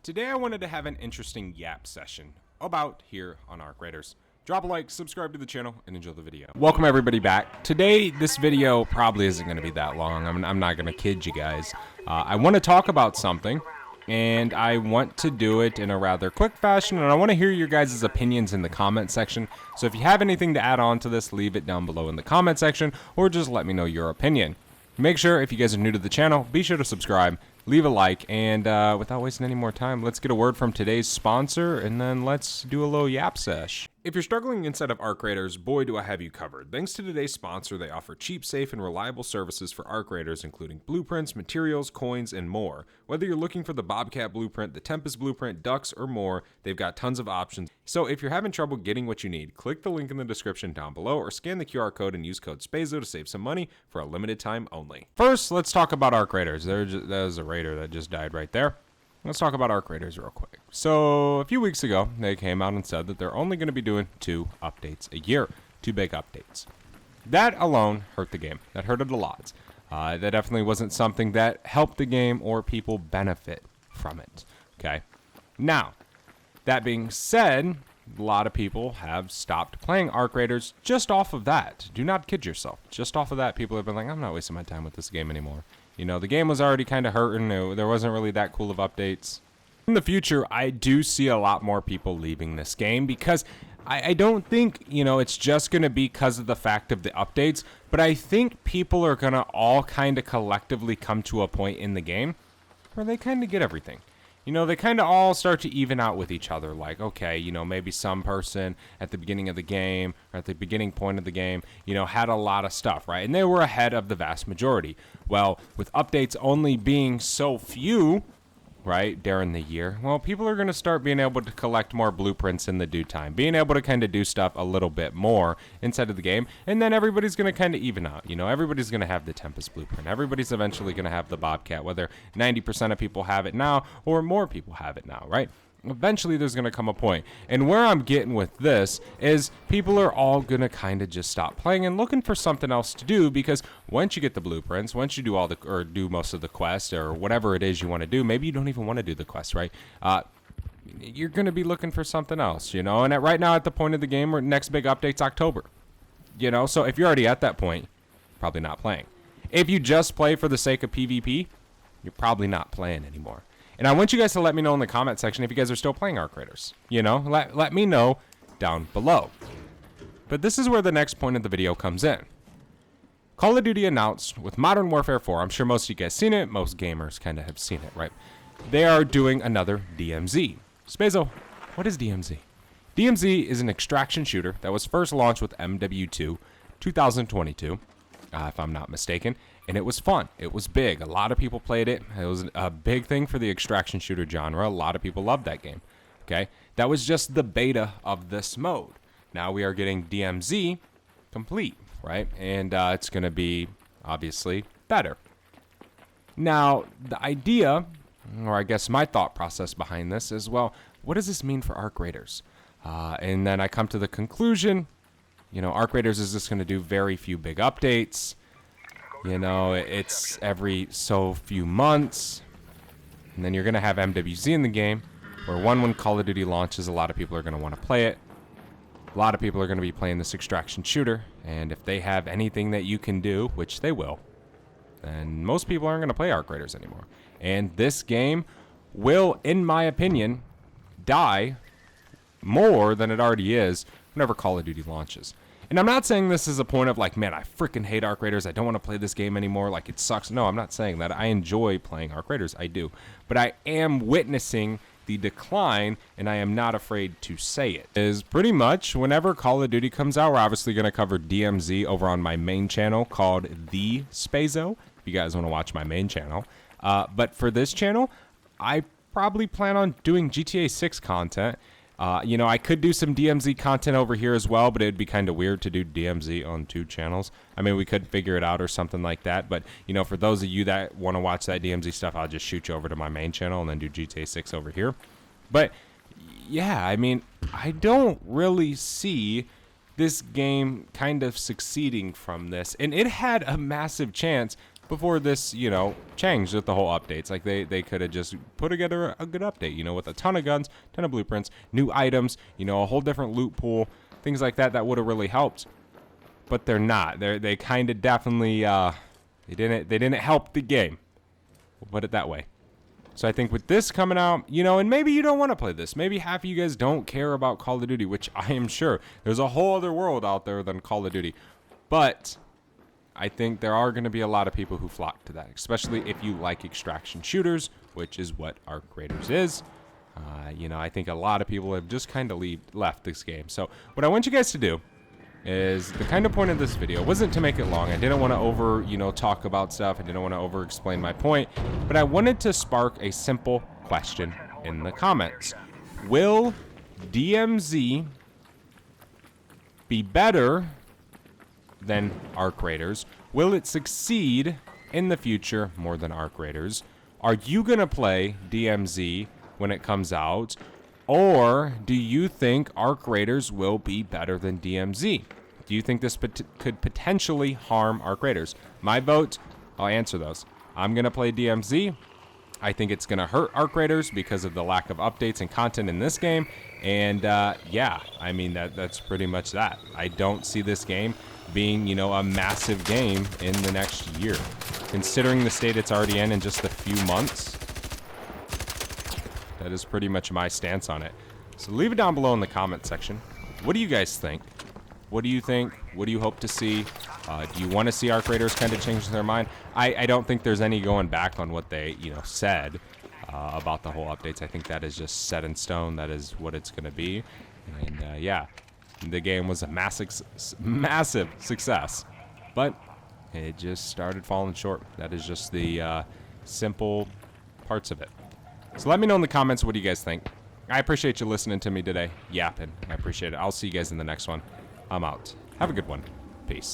Today I wanted to have an interesting yap session about here on Arc Raiders. Drop a like, subscribe to the channel, and enjoy the video. Welcome everybody back. Today, this video probably isn't going to be that long. I'm not going to kid you guys. I want to talk about something, and I want to do it in a rather quick fashion, and I want to hear your guys' opinions in the comment section. So if you have anything to add on to this, leave it down below in the comment section, or just let me know your opinion. Make sure, if you guys are new to the channel, be sure to subscribe, leave a like, and without wasting any more time, let's get a word from today's sponsor, and then let's do a little yap sesh. If you're struggling inside of Arc Raiders, boy do I have you covered. Thanks to today's sponsor, they offer cheap, safe, and reliable services for Arc Raiders, including blueprints, materials, coins, and more. Whether you're looking for the Bobcat blueprint, the Tempest blueprint, ducks, or more, they've got tons of options. So if you're having trouble getting what you need, click the link in the description down below or scan the QR code and use code SPAZO to save some money for a limited time only. First, let's talk about Arc Raiders. That was a Raider that just died right there. Let's talk about Arc Raiders real quick. So a few weeks ago, they came out and said that they're only going to be doing 2 updates a year. 2 big updates. That alone hurt the game. That hurt it a lot. That definitely wasn't something that helped the game or people benefit from it. Okay. Now, that being said, a lot of people have stopped playing Arc Raiders just off of that. Do not kid yourself. Just off of that, people have been like, I'm not wasting my time with this game anymore. You know, the game was already kind of hurting. There wasn't really that cool of updates. In the future, I do see a lot more people leaving this game because I don't think, you know, it's just going to be because of the fact of the updates, but I think people are going to all kind of collectively come to a point in the game where they kind of get everything. You know, they kind of all start to even out with each other. Like, okay, you know, maybe some person at the beginning of the game or at the beginning point of the game, you know, had a lot of stuff, right? And they were ahead of the vast majority. Well, with updates only being so few, right, during the year, well, people are going to start being able to collect more blueprints in the due time, being able to kind of do stuff a little bit more inside of the game, and then everybody's going to kind of even out. You know, everybody's going to have the Tempest blueprint. Everybody's eventually going to have the Bobcat, whether 90% of people have it now or more people have it now, right? Eventually there's going to come a point. And where I'm getting with this is people are all going to kind of just stop playing and looking for something else to do, because once you get the blueprints, once you do do most of the quest or whatever it is you want to do, maybe you don't even want to do the quest, right? You're going to be looking for something else, you know? And right now at the point of the game where next big update's October, you know? So if you're already at that point, probably not playing. If you just play for the sake of PvP, you're probably not playing anymore. And I want you guys to let me know in the comment section if you guys are still playing Arc Raiders. You know, let me know down below. But this is where the next point of the video comes in. Call of Duty announced with Modern Warfare 4. I'm sure most of you guys seen it. Most gamers kind of have seen it, right? They are doing another DMZ. Spazo, what is DMZ? DMZ is an extraction shooter that was first launched with MW2 2022, if I'm not mistaken. And it was fun. It was big. A lot of people played it. It was a big thing for the extraction shooter genre. A lot of people loved that game. Okay? That was just the beta of this mode. Now we are getting DMZ complete, right? And it's going to be, obviously, better. Now, the idea, or I guess my thought process behind this is, well, what does this mean for Arc Raiders? And then I come to the conclusion, you know, Arc Raiders is just going to do very few big updates. You know, it's every so few months. And then you're going to have MWZ in the game, where when Call of Duty launches, a lot of people are going to want to play it. A lot of people are going to be playing this extraction shooter. And if they have anything that you can do, which they will, then most people aren't going to play Arc Raiders anymore. And this game will, in my opinion, die more than it already is whenever Call of Duty launches. And I'm not saying this is a point of like, man, I freaking hate Arc Raiders. I don't want to play this game anymore. Like, it sucks. No, I'm not saying that. I enjoy playing Arc Raiders. I do. But I am witnessing the decline, and I am not afraid to say it. Is pretty much whenever Call of Duty comes out, we're obviously going to cover DMZ over on my main channel called The Spazo, if you guys want to watch my main channel. But for this channel, I probably plan on doing GTA 6 content. You know, I could do some DMZ content over here as well, but it'd be kind of weird to do DMZ on 2 channels. I mean, we could figure it out or something like that, but, you know, for those of you that want to watch that DMZ stuff, I'll just shoot you over to my main channel and then do GTA 6 over here. But, yeah, I mean, I don't really see this game kind of succeeding from this, and it had a massive chance before this, you know, changed with the whole updates. Like, they could have just put together a good update, you know, with a ton of guns, ton of blueprints, new items, you know, a whole different loot pool, things like that would have really helped. But they're not. They kind of definitely, they didn't help the game. We'll put it that way. So I think with this coming out, you know, and maybe you don't want to play this. Maybe half of you guys don't care about Call of Duty, which I am sure. There's a whole other world out there than Call of Duty. But I think there are going to be a lot of people who flock to that, especially if you like extraction shooters, which is what Arc Raiders is. You know, I think a lot of people have just kind of left this game. So what I want you guys to do is, the kind of point of this video wasn't to make it long. I didn't want to you know, talk about stuff. I didn't want to over explain my point, but I wanted to spark a simple question in the comments. Will DMZ be better than Arc Raiders? Will it succeed in the future more than Arc Raiders? Are you gonna play DMZ when it comes out? Or do you think Arc Raiders will be better than DMZ? Do you think this could potentially harm Arc Raiders? My vote, I'll answer those. I'm going to play DMZ. I think it's going to hurt Arc Raiders because of the lack of updates and content in this game. And yeah, I mean, that's pretty much that. I don't see this game being, you know, a massive game in the next year. Considering the state it's already in just a few months, that is pretty much my stance on it. So leave it down below in the comment section. What do you guys think? What do you think? What do you hope to see? Do you want to see Arc Raiders kind of change their mind? I don't think there's any going back on what they, you know, said about the whole updates. I think that is just set in stone. That is what it's going to be. And yeah, the game was a massive success, but it just started falling short. That is just the simple parts of it. So let me know in the comments, what do you guys think? I appreciate you listening to me today, yapping. I appreciate it. I'll see you guys in the next one. I'm out. Have a good one. Peace.